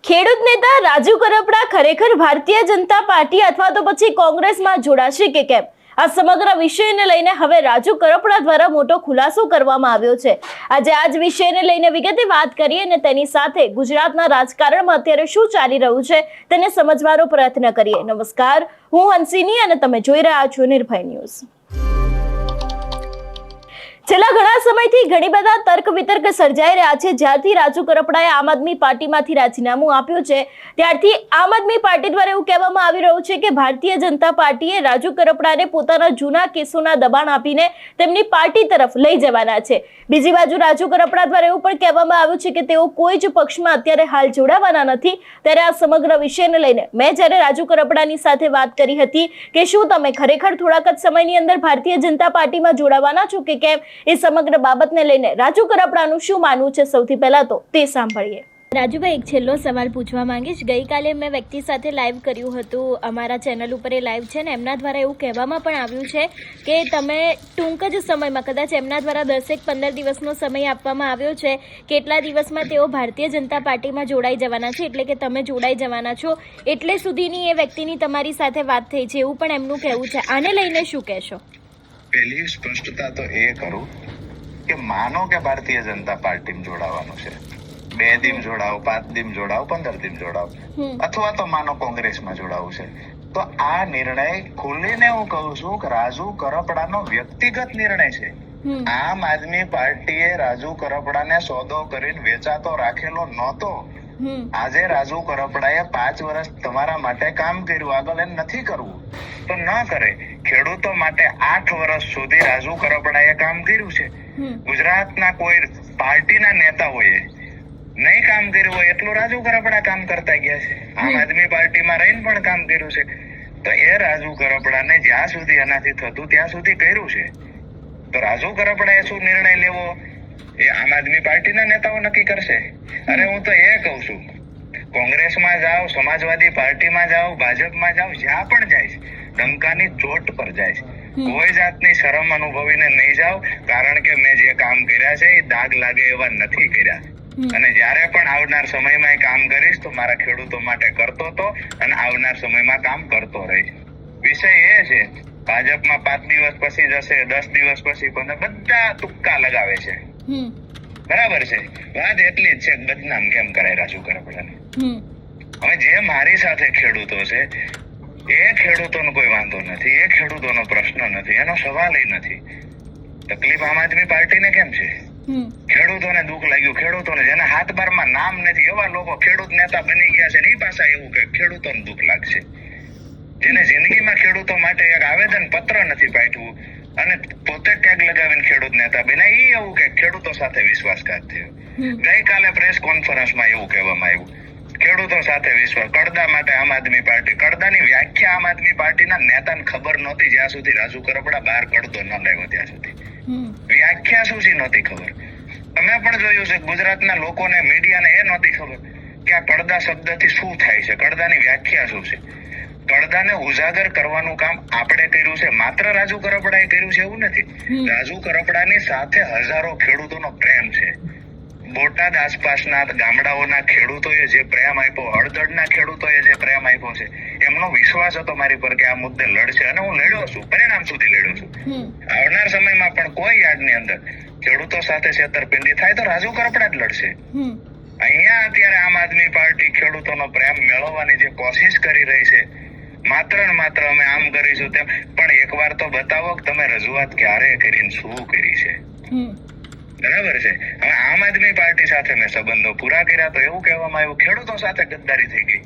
ખેડૂત નેતા રાજુ કરપડા ખરેખર ભારતીય જનતા પાર્ટી અથવા તો પછી કોંગ્રેસમાં જોડાશે કે કેમ? આ સમગ્ર વિષયને લઈને હવે રાજુ કરપડા દ્વારા મોટો ખુલાસો કરવામાં આવ્યો છે. આજે આ જ વિષયને લઈને વિગતે વાત કરીએ અને તેની સાથે ગુજરાતના રાજકારણમાં અત્યારે શું ચાલી રહ્યું છે તેને સમજવાનો પ્રયત્ન કરીએ. નમસ્કાર, હું હંસિની અને તમે જોઈ રહ્યા છો નિર્ભય ન્યૂઝ. છેલ્લા ઘણા સમયથી ઘણી બધા તર્ક વિતર્ક સર્જાઈ રહ્યા છે. જ્યારથી રાજુ કરપડાએ આમ આદમી પાર્ટીમાંથી રાજીનામું આપ્યું છે ત્યારથી આમ આદમી પાર્ટી દ્વારા એવું કહેવામાં આવી રહ્યું છે કે ભારતીય જનતા પાર્ટીએ રાજુ કરપડાને પોતાના જૂના કેસોના દબાણ આપીને તેમની પાર્ટી તરફ લઈ જવાના છે. બીજી બાજુ રાજુ કરપડા દ્વારા એવું પણ કહેવામાં આવ્યું છે કે તેઓ કોઈ જ પક્ષમાં અત્યારે હાલ જોડાવાના નથી. ત્યારે આ સમગ્ર વિષયને લઈને મેં જ્યારે રાજુ કરપડાની સાથે વાત કરી હતી કે શું તમે ખરેખર થોડાક જ સમયની અંદર ભારતીય જનતા પાર્ટીમાં જોડાવાના છો કે કેમ, એ સમગ્ર બાબતને લઈને રાજુ કરપડાનું શું માનવું છે સૌથી પહેલા તો તે સાંભળીએ. રાજુભાઈ, એક છેલ્લો સવાલ પૂછવા માંગીશ. ગઈકાલે મેં વ્યક્તિ સાથે લાઈવ કર્યું હતું, અમારા ચેનલ ઉપર એ લાઈવ છે ને એમના દ્વારા એવું કહેવામાં પણ આવ્યું છે કે તમે ટૂંક જ સમયમાં, કદાચ એમના દ્વારા 10-15 દિવસનો સમય આપવામાં આવ્યો છે, કેટલા દિવસમાં તેઓ ભારતીય જનતા પાર્ટીમાં જોડાઈ જવાના છે, એટલે કે તમે જોડાઈ જવાના છો, એટલે સુધીની એ વ્યક્તિની તમારી સાથે વાત થઈ છે એવું પણ એમનું કહેવું છે. આને લઈને શું કહેશો? પહેલી સ્પષ્ટતા તો એ કરું કે માનો કે ભારતીય જનતા પાર્ટીમાં જોડાવાનું છે, 2 દિન જોડાવ, 5 દિન જોડાવ, 15 દિન જોડાવ, અથવા તો માનો કોંગ્રેસમાં જોડાવું છે, તો આ નિર્ણય ખુલીને હું કહું છું કે રાજુ કરપડાનો વ્યક્તિગત નિર્ણય છે. આમ આદમી પાર્ટીએ રાજુ કરપડાને સોદો કરીને વેચાતો રાખેલો નહોતો. આજે રાજુ કરપડાએ 5 વર્ષ તમારા માટે કામ કર્યું, આગળ એમ નથી કરવું તો ન કરે. ખેડૂતો માટે 8 વર્ષ સુધી રાજુ કરપડાએ કામ કર્યું છે. ગુજરાતના કોઈ પાર્ટીના નેતાઓએ નહીં કામ કર્યું હોય એટલું રાજુ કરપડા કામ કરતા ગયા છે. આમ આદમી પાર્ટીમાં રહીને પણ કામ કર્યું છે. તો એ રાજુ કરપડાને જ્યાં સુધી એનાથી થતું ત્યાં સુધી કર્યું છે. તો રાજુ કરપડાએ શું નિર્ણય લેવો એ આમ આદમી પાર્ટીના નેતાઓ નક્કી કરશે. અને હું તો એ કહું છું, કોંગ્રેસમાં જાઓ, સમાજવાદી પાર્ટીમાં જાઓ, ભાજપમાં જાઓ, જ્યાં પણ જાય ડંકાની ચોટ પર જાય, કોઈ જાતની શરમ અનુભવીને નહીં જાઓ. કારણ કે મેં જે કામ કર્યા છે એ દાગ લાગે એવા નથી કર્યા. અને જ્યારે પણ આવનાર સમયમાં કામ કરીશ તો મારા ખેડૂતો માટે કરતો તો અને આવનાર સમયમાં કામ કરતો રહીશ. વિષય એ છે, ભાજપમાં 5 દિવસ પછી જશે, 10 દિવસ પછી પણ બધા તુક્કા લગાવે છે. બરાબર છે, વાત એટલી જ છે બદનામ કેમ કરાય રાજુ કરપડાને. હવે જે મારી સાથે ખેડૂતો છે એ ખેડૂતોનો કોઈ વાંધો નથી, એ ખેડૂતોનો પ્રશ્ન નથી, એનો સવાલ નથી. તકલીફ આમ આદમી પાર્ટીને કેમ છે? ખેડૂતોને દુઃખ લાગ્યું, ખેડૂતોને જેના હાથ બારમાં નામ નથી એવા લોકો ખેડૂત નેતા બની ગયા છે. એ પાછા એવું કે ખેડૂતોને દુઃખ લાગશે. જેને જિંદગીમાં ખેડૂતો માટે એક આવેદન પત્ર નથી પાઠવ્યું અને પોતે ટેગ લગાવીને ખેડૂત નેતા બન્યા, એ એવું કે ખેડૂતો સાથે વિશ્વાસઘાત થયો. ગઈકાલે પ્રેસ કોન્ફરન્સમાં એવું કહેવામાં આવ્યું, ખેડૂતો સાથે વિશ્વાસ. કડદા માટે આમ આદમી પાર્ટી, કડદાની વ્યાખ્યા આમ આદમી પાર્ટીના નેતાને ખબર નહોતી જ્યાં સુધી રાજુ કરપડા બહાર કડદો ન લાવ્યો ત્યાં સુધી. વ્યાખ્યા શું છે નહોતી ખબર. તમે પણ જોયું છે, ગુજરાતના લોકોને, મીડિયાને એ નહોતી ખબર કે આ કડદા શબ્દથી શું થાય છે, કડદાની વ્યાખ્યા શું છે. કડદાને ઉજાગર કરવાનું કામ આપણે કર્યું છે, માત્ર રાજુ કરપડાએ કર્યું છે એવું નથી. રાજુ કરપડાની સાથે હજારો ખેડૂતોનો પ્રેમ છે. બોટાદ આસપાસના ગામડાઓના ખેડૂતોએ જે પ્રેમ આપ્યો, હળદળના ખેડૂતોએ જે પ્રેમ આપ્યો છે, એમનો વિશ્વાસ હતો મારી પર કે આ મુદ્દે લડશે અને હું લડ્યો છું, પરિણામ સુધી લડ્યો છું. આવનાર સમયમાં પણ કોઈ યાર્ડની અંદર ખેડૂતો સાથે છેતરપિંડી થાય તો રાજુ કરપડા જ લડશે. અહીંયા અત્યારે આમ આદમી પાર્ટી ખેડૂતોનો પ્રેમ મેળવવાની જે કોશિશ કરી રહી છે, માત્ર ને માત્ર અમે આમ કરીશું તેમ, પણ એકવાર તો બતાવો કે તમે રજૂઆત ક્યારે કરીને શું કરી છે. બરાબર છે. હવે આમ આદમી પાર્ટી સાથે મેં સંબંધો પૂરા કર્યા તો એવું કહેવામાં આવ્યું ખેડૂતો સાથે ગદ્દારી થઈ ગઈ.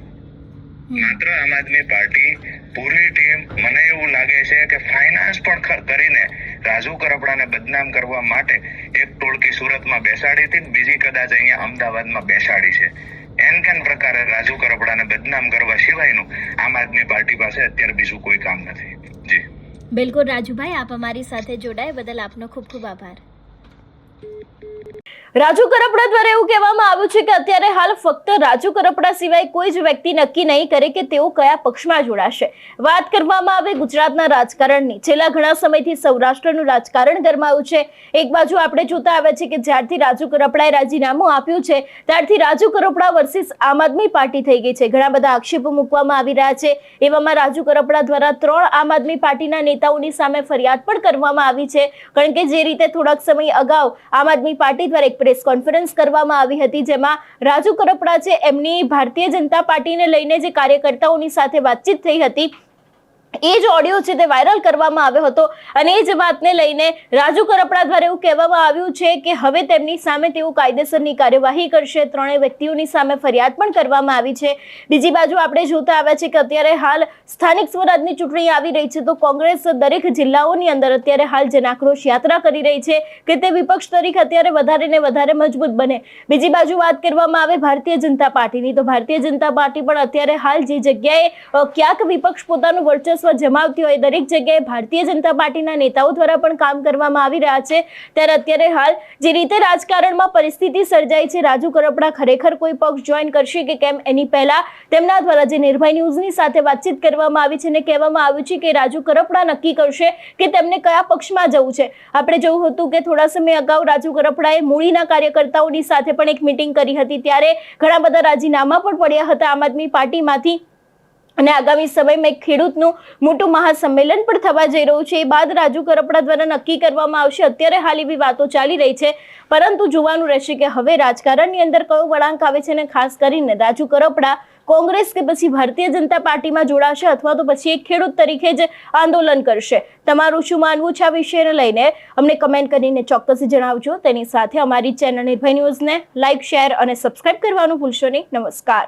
માત્ર આમ આદમી પાર્ટી પૂરી ટીમ, મને એવું લાગે છે કે ફાઇનાન્સ પણ કરીને રાજુ કરપડાને બદનામ કરવા માટે એક ટોળકી સુરતમાં બેસાડી હતી, બીજી કદાચ અહીંયા અમદાવાદમાં બેસાડી છે. એન પ્રકારે રાજુ કરપડાને બદનામ કરવા સિવાયનું આમ આદમી પાર્ટી પાસે અત્યારે બીજું કોઈ કામ નથી. જી બિલકુલ રાજુભાઈ, આપ અમારી સાથે જોડાય બદલ આપનો ખૂબ ખૂબ આભાર. રાજુ કરપડા દ્વારા એવું કહેવામાં આવ્યું છે કે અત્યારે હાલ ફક્ત રાજુ કરપડા સિવાય કોઈ જ વ્યક્તિ નક્કી નહીં કરે કે તેઓ કયા પક્ષમાં જોડાશે. વાત કરવામાં આવે ગુજરાતના રાજકારણની, છેલ્લા ઘણા સમયથી સૌરાષ્ટ્રનું રાજકારણ ગરમાયું છે. એક બાજુ આપણે જોતા આવ્યા છે કે જ્યારથી રાજુ કરપડાએ રાજીનામું આપ્યું છે ત્યારથી રાજુ કરપડા વર્સિસ આમ આદમી પાર્ટી થઈ ગઈ છે. ઘણા બધા આક્ષેપો મૂકવામાં આવી રહ્યા છે. એવામાં રાજુ કરપડા દ્વારા 3 આમ આદમી પાર્ટીના નેતાઓની સામે ફરિયાદ પણ કરવામાં આવી છે. કારણ કે જે રીતે થોડાક સમય અગાઉ આમ આદમી પાર્ટી દ્વારા પ્રેસ કોન્ફરન્સ કરવામાં આવી હતી જેમાં રાજુ કરપડા છે એમની ભારતીય જનતા પાર્ટીને લઈને જે કાર્યકર્તાઓની સાથે વાતચીત થઈ હતી એ જ ઓડિયો છે તે વાયરલ કરવામાં આવ્યો હતો અને એ જ વાતને લઈને રાજુ કરપડા દ્વારા એવું કહેવામાં આવ્યું છે કે હવે તેમની સામે તેઓ કાયદેસરની કાર્યવાહી કરશે. 3 વ્યક્તિઓની સામે ફરિયાદ પણ કરવામાં આવી છે. બીજી બાજુ આપણે જોતા આવ્યા છે કે અત્યારે હાલ સ્થાનિક સ્વરાજની ચૂંટણી આવી રહી છે તો કોંગ્રેસ દરેક જિલ્લાઓની અંદર અત્યારે હાલ જનાક્રોશ યાત્રા કરી રહી છે કે તે વિપક્ષ તરીકે અત્યારે વધારે ને વધારે મજબૂત બને. બીજી બાજુ વાત કરવામાં આવે ભારતીય જનતા પાર્ટીની તો ભારતીય જનતા પાર્ટી પણ અત્યારે હાલ જે જગ્યાએ ક્યાંક વિપક્ષ પોતાનું વર્ચસ્વ જમાવતી હોય દરેક જગ્યાએ ભારતીય જનતા પાર્ટીના નેતાઓ દ્વારા પણ કામ કરવામાં આવી રહ્યા છે. ત્યારે અત્યારે હાલ જે રીતે રાજકારણમાં પરિસ્થિતિ સર્જાઈ છે રાજુ કરપડા ખરેખર કોઈ પક્ષ જોઈન કરશે કે કેમ એની પહેલા તેમના દ્વારા જે નિર્ભય ન્યૂઝની સાથે વાતચીત કરવામાં આવી છે અને કહેવામાં આવ્યું છે કે રાજુ કરપડા નક્કી કરશે કે તેમને કયા પક્ષમાં જવું છે. આપણે જોયું હતું કે થોડા સમય અગાઉ રાજુ કરપડાએ મૂળીના કાર્યકર્તાઓની સાથે પણ એક મીટિંગ કરી હતી ત્યારે ઘણા બધા રાજીનામા પણ પડ્યા હતા આમ આદમી પાર્ટીમાંથી અને આગામી સમયમાં એક ખેડૂતનું મોટું મહાસંમેલન પણ થવા જઈ રહ્યું છે. એ બાદ રાજુ કરપડા દ્વારા નક્કી કરવામાં આવશે. અત્યારે હાલ એવી વાતો ચાલી રહી છે પરંતુ જોવાનું રહેશે કે હવે રાજકારણની અંદર કયો વળાંક આવે છે અને ખાસ કરીને રાજુ કરપડા કોંગ્રેસ કે પછી ભારતીય જનતા પાર્ટીમાં જોડાશે અથવા તો પછી એક ખેડૂત તરીકે જ આંદોલન કરશે. તમારું શું માનવું છે આ વિષયને લઈને અમને કમેન્ટ કરીને ચોક્કસ જણાવજો. તેની સાથે અમારી ચેનલ નિર્ભય ન્યૂઝને લાઇક, શેર અને સબસ્ક્રાઇબ કરવાનું ભૂલશો નહીં. નમસ્કાર.